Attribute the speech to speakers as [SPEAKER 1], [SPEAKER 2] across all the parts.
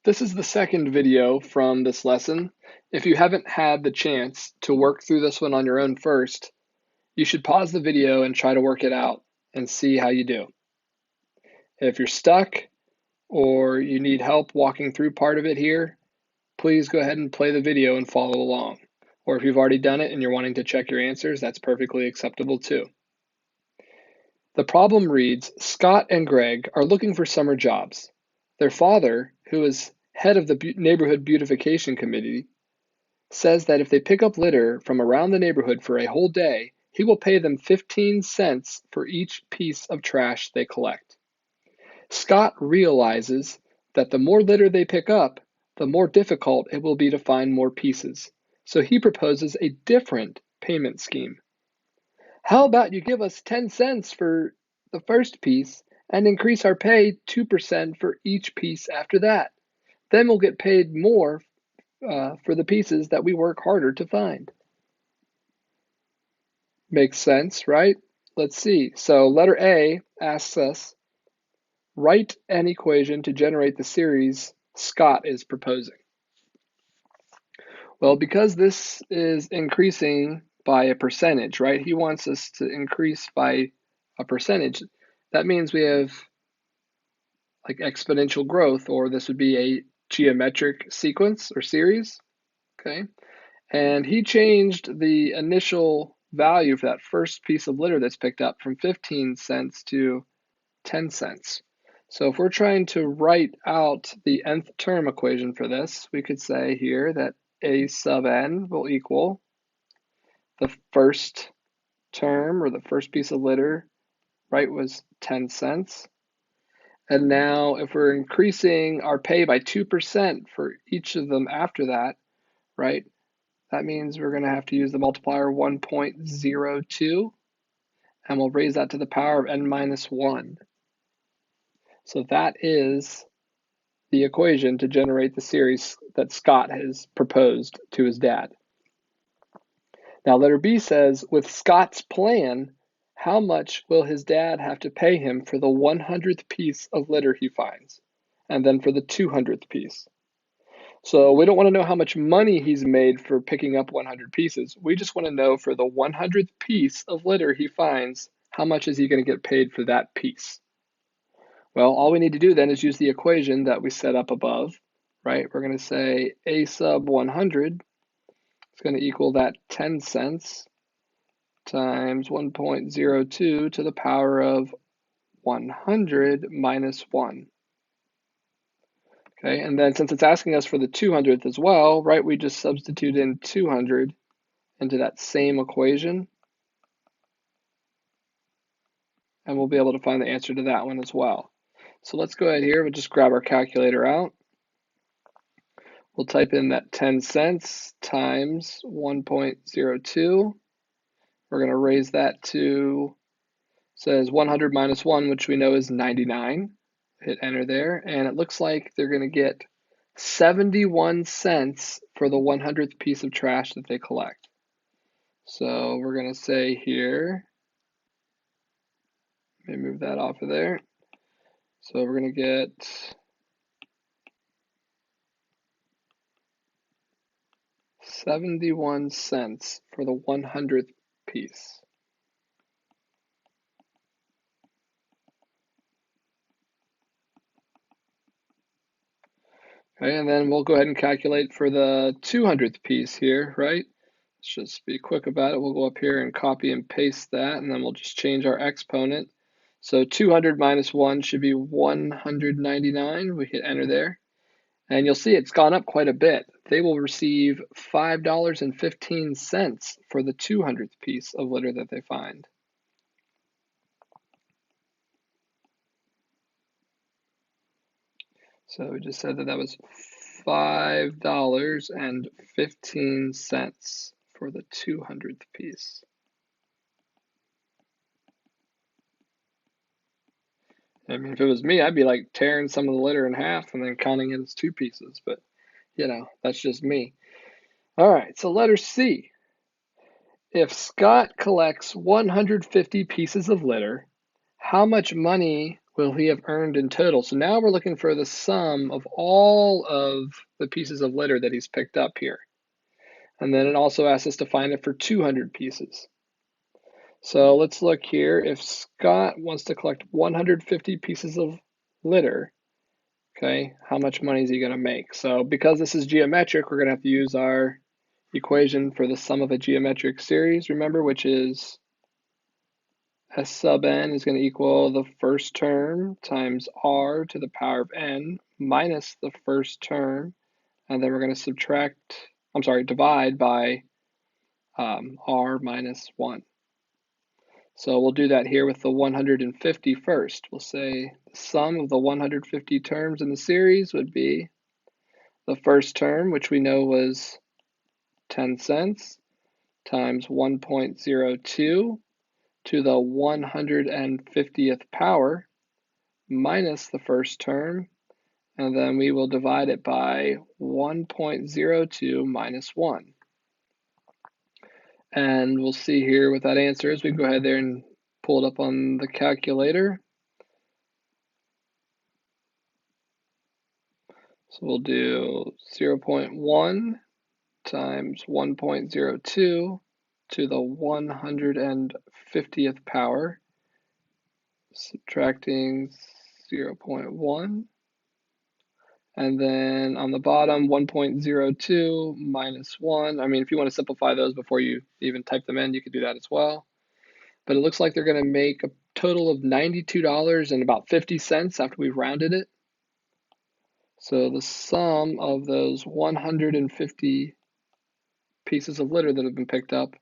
[SPEAKER 1] This is the second video from this lesson. If you haven't had the chance to work through this one on your own first, you should pause the video and try to work it out and see how you do. If you're stuck or you need help walking through part of it here, please go ahead and play the video and follow along. Or if you've already done it and you're wanting to check your answers, that's perfectly acceptable too. The problem reads, Scott and Greg are looking for summer jobs. Their father, who is head of the neighborhood beautification committee, says that if they pick up litter from around the neighborhood for a whole day, he will pay them 15 cents for each piece of trash they collect. Scott realizes that the more litter they pick up, the more difficult it will be to find more pieces. So he proposes a different payment scheme. How about you give us 10 cents for the first piece and increase our pay 2% for each piece after that? Then we'll get paid more for the pieces that we work harder to find. Makes sense, right? Let's see. So letter A asks us, write an equation to generate the series Scott is proposing. Well, because this is increasing by a percentage, right? He wants us to increase by a percentage. That means we have like exponential growth, or this would be a geometric sequence or series, okay? And he changed the initial value for that first piece of litter that's picked up from 15 cents to 10 cents. So if we're trying to write out the nth term equation for this, we could say here that a sub n will equal the first term, or the first piece of litter, right, was 10 cents. And now if we're increasing our pay by 2% for each of them after that, right, that means we're going to have to use the multiplier 1.02, and we'll raise that to the power of n minus 1. So that is the equation to generate the series that Scott has proposed to his dad. Now, letter B says, with Scott's plan, how much will his dad have to pay him for the 100th piece of litter he finds, and then for the 200th piece? So we don't want to know how much money he's made for picking up 100 pieces. We just want to know for the 100th piece of litter he finds, how much is he going to get paid for that piece? Well, all we need to do then is use the equation that we set up above, right? We're going to say a sub 100 is going to equal that 10 cents times 1.02 to the power of 100 minus 1. Okay, and then since it's asking us for the 200th as well, right, we just substitute in 200 into that same equation, and we'll be able to find the answer to that one as well. So let's go ahead here, we'll just grab our calculator out. We'll type in that 10 cents times 1.02. We're going to raise that to, says 100 minus 1, which we know is 99. Hit enter there, and it looks like they're going to get 71 cents for the 100th piece of trash that they collect. So we're going to say here, let me move that off of there. So we're going to get 71 cents for the 100th piece. Okay, and then we'll go ahead and calculate for the 200th piece here, right? Let's just be quick about it. We'll go up here and copy and paste that, and then we'll just change our exponent. So 200 minus 1 should be 199. We hit enter there. And you'll see it's gone up quite a bit. They will receive $5.15 for the 200th piece of litter that they find. So we just said that that was $5.15 for the 200th piece. I mean, if it was me, I'd be like tearing some of the litter in half and then counting it as 2 pieces, but you know, that's just me. All right, so letter C. If Scott collects 150 pieces of litter, how much money will he have earned in total? So now we're looking for the sum of all of the pieces of litter that he's picked up here. And then it also asks us to find it for 200 pieces. So let's look here. If Scott wants to collect 150 pieces of litter, okay, how much money is he going to make? So because this is geometric, we're going to have to use our equation for the sum of a geometric series, remember, which is S sub n is going to equal the first term times r to the power of n minus the first term, and then we're going to divide by r minus 1. So we'll do that here with the 150 first. We'll say the sum of the 150 terms in the series would be the first term, which we know was 10 cents, times 1.02 to the 150th power minus the first term, and then we will divide it by 1.02 minus 1. And we'll see here what that answer is. We can go ahead there and pull it up on the calculator. So we'll do 0.1 times 1.02 to the 150th power, subtracting 0.1. And then on the bottom, 1.02 minus 1. I mean, if you want to simplify those before you even type them in, you could do that as well. But it looks like they're going to make a total of $92 and about 50 cents after we've rounded it. So the sum of those 150 pieces of litter that have been picked up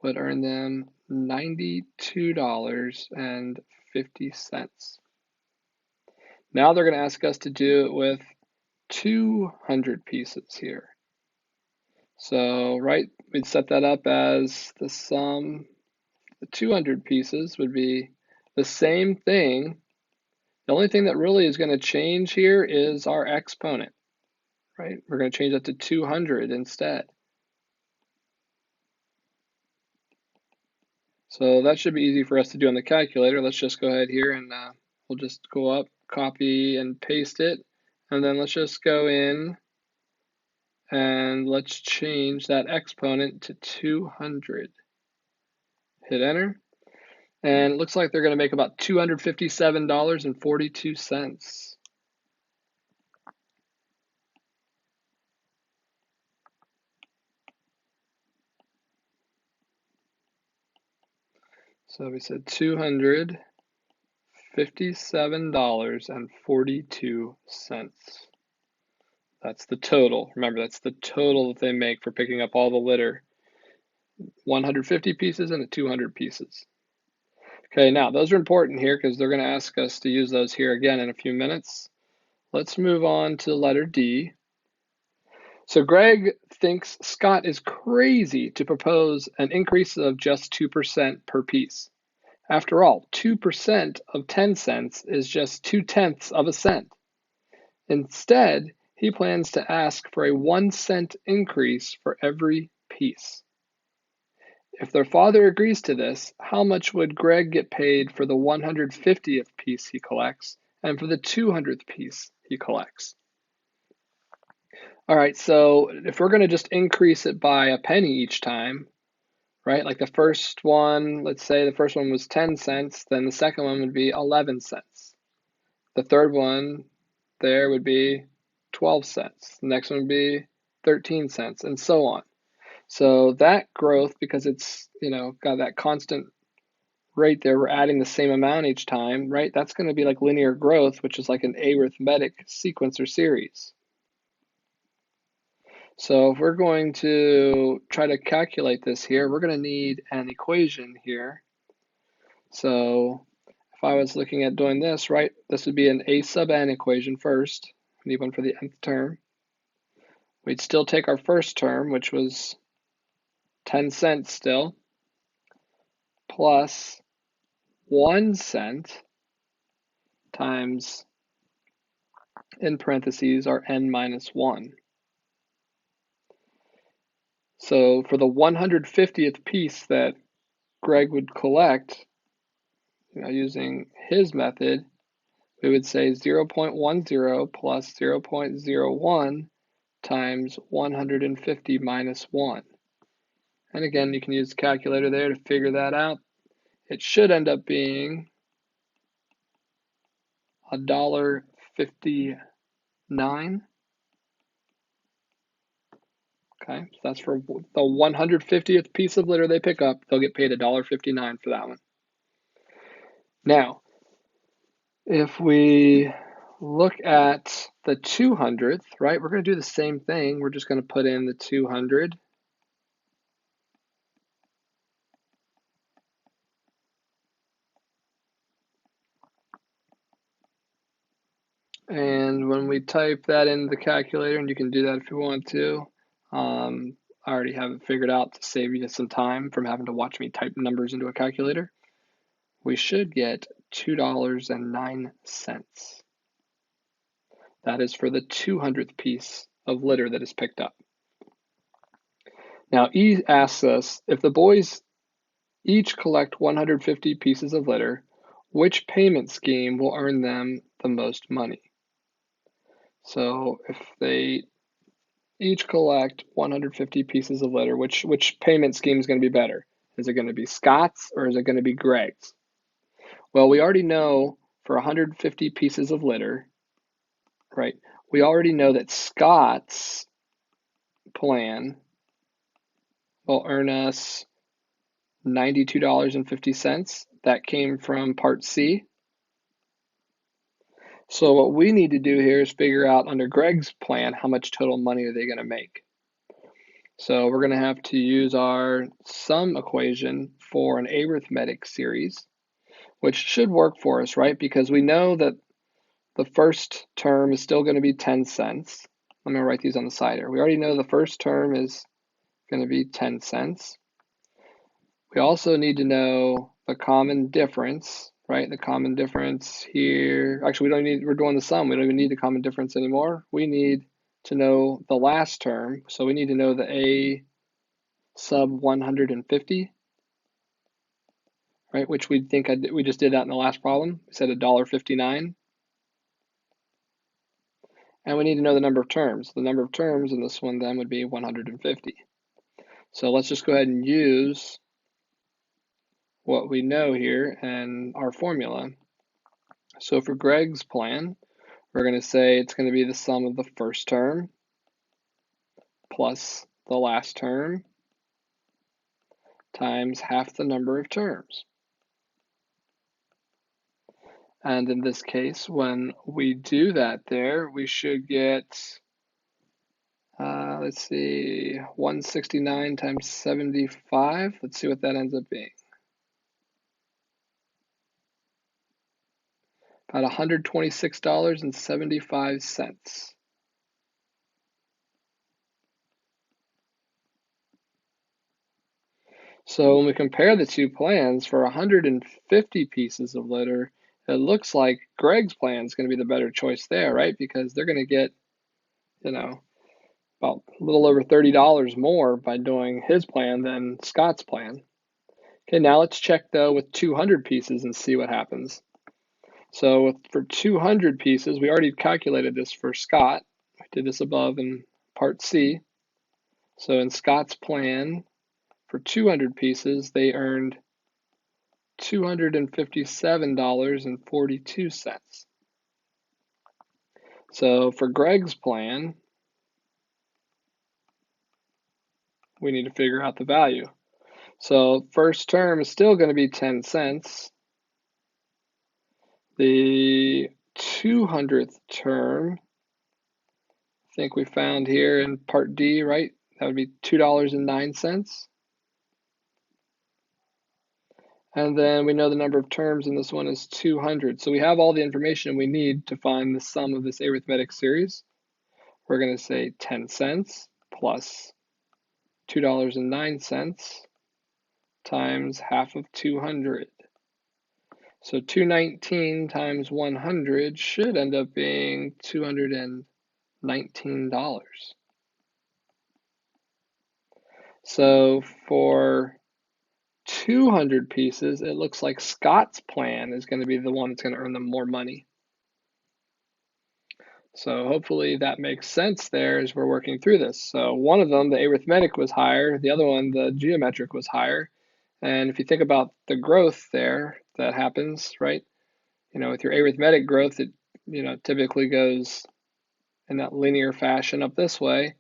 [SPEAKER 1] would earn them $92.50. Now they're going to ask us to do it with 200 pieces here. So, right, we'd set that up as the sum, the 200 pieces would be the same thing. The only thing that really is going to change here is our exponent, right? We're going to change that to 200 instead. So that should be easy for us to do on the calculator. Let's just go ahead here and we'll just go up, copy and paste it. And then let's just go in and let's change that exponent to 200. Hit enter. And it looks like they're going to make about $257.42. So we said $257.42. That's the total. Remember, that's the total that they make for picking up all the litter. 150 pieces and 200 pieces. Okay, now those are important here because they're going to ask us to use those here again in a few minutes. Let's move on to letter D. So Greg thinks Scott is crazy to propose an increase of just 2% per piece. After all, 2% of 10 cents is just 2/10 of a cent. Instead, he plans to ask for a 1 cent increase for every piece. If their father agrees to this, how much would Greg get paid for the 150th piece he collects and for the 200th piece he collects? All right, so if we're going to just increase it by a penny each time, right? Like the first one, let's say the first one was 10 cents, then the second one would be 11 cents. The third one there would be 12 cents. The next one would be 13 cents, and so on. So that growth, because it's, got that constant rate there, we're adding the same amount each time, right? That's going to be like linear growth, which is like an arithmetic sequence or series. So if we're going to try to calculate this here, we're going to need an equation here. So if I was looking at doing this, right, this would be an a sub n equation first. We need one for the nth term. We'd still take our first term, which was 10 cents still, plus 1 cent times, in parentheses, our n minus 1. So for the 150th piece that Greg would collect, using his method, we would say 0.10 plus 0.01 times 150 minus 1. And again, you can use the calculator there to figure that out. It should end up being $1.59. Okay, so that's for the 150th piece of litter they pick up. They'll get paid $1.59 for that one. Now, if we look at the 200th, right, we're going to do the same thing. We're just going to put in the 200. And when we type that into the calculator, and you can do that if you want to, I already have it figured out to save you some time from having to watch me type numbers into a calculator. We should get $2.09. That is for the 200th piece of litter that is picked up. Now, E asks us, if the boys each collect 150 pieces of litter, which payment scheme will earn them the most money? So if they each collect 150 pieces of litter, which payment scheme is going to be better? Is it going to be Scott's or is it going to be Greg's? Well, we already know for 150 pieces of litter, right? We already know that Scott's plan will earn us $92.50. That came from part C. So what we need to do here is figure out under Greg's plan, how much total money are they going to make? So we're going to have to use our sum equation for an arithmetic series, which should work for us, right? Because we know that the first term is still going to be 10 cents. I'm going to write these on the side here. We already know the first term is going to be 10 cents. We also need to know the common difference, right? The common difference here, actually we're doing the sum. We don't even need the common difference anymore. We need to know the last term. So we need to know the A sub 150, right? Which we just did that in the last problem. We said $1.59. And we need to know the number of terms. The number of terms in this one then would be 150. So let's just go ahead and use what we know here and our formula. So for Greg's plan, we're going to say it's going to be the sum of the first term plus the last term times half the number of terms. And in this case, when we do that there, we should get, let's see, 169 times 75. Let's see what that ends up being. About $126.75. So when we compare the two plans for 150 pieces of litter, it looks like Greg's plan is going to be the better choice there, right? Because they're going to get, about a little over $30 more by doing his plan than Scott's plan. Okay, now let's check though with 200 pieces and see what happens. So for 200 pieces, we already calculated this for Scott. I did this above in part C. So in Scott's plan, for 200 pieces, they earned $257.42. So for Greg's plan, we need to figure out the value. So first term is still going to be 10 cents. The 200th term, I think we found here in part D, right? That would be $2.09. And then we know the number of terms in this one is 200. So we have all the information we need to find the sum of this arithmetic series. We're going to say 10 cents plus $2.09 times half of 200. So 219 times 100 should end up being $219. So for 200 pieces, it looks like Scott's plan is going to be the one that's going to earn them more money. So hopefully that makes sense there as we're working through this. So one of them, the arithmetic was higher, the other one, the geometric was higher. And if you think about the growth there that happens, right? With your arithmetic growth, it, typically goes in that linear fashion up this way.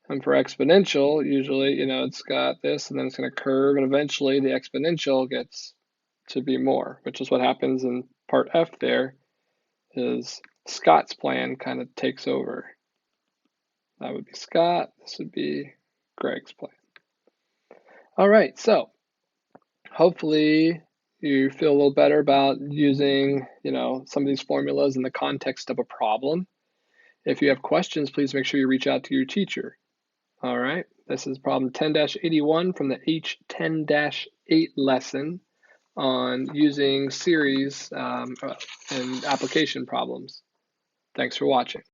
[SPEAKER 1] And for exponential, usually, it's got this and then it's going to curve, and eventually the exponential gets to be more, which is what happens in part F there, is Scott's plan kind of takes over. That would be Scott. This would be Greg's plan. All right, so hopefully you feel a little better about using, some of these formulas in the context of a problem. If you have questions, please make sure you reach out to your teacher. All right, this is problem 10-81 from the H10-8 lesson on using series and application problems. Thanks for watching.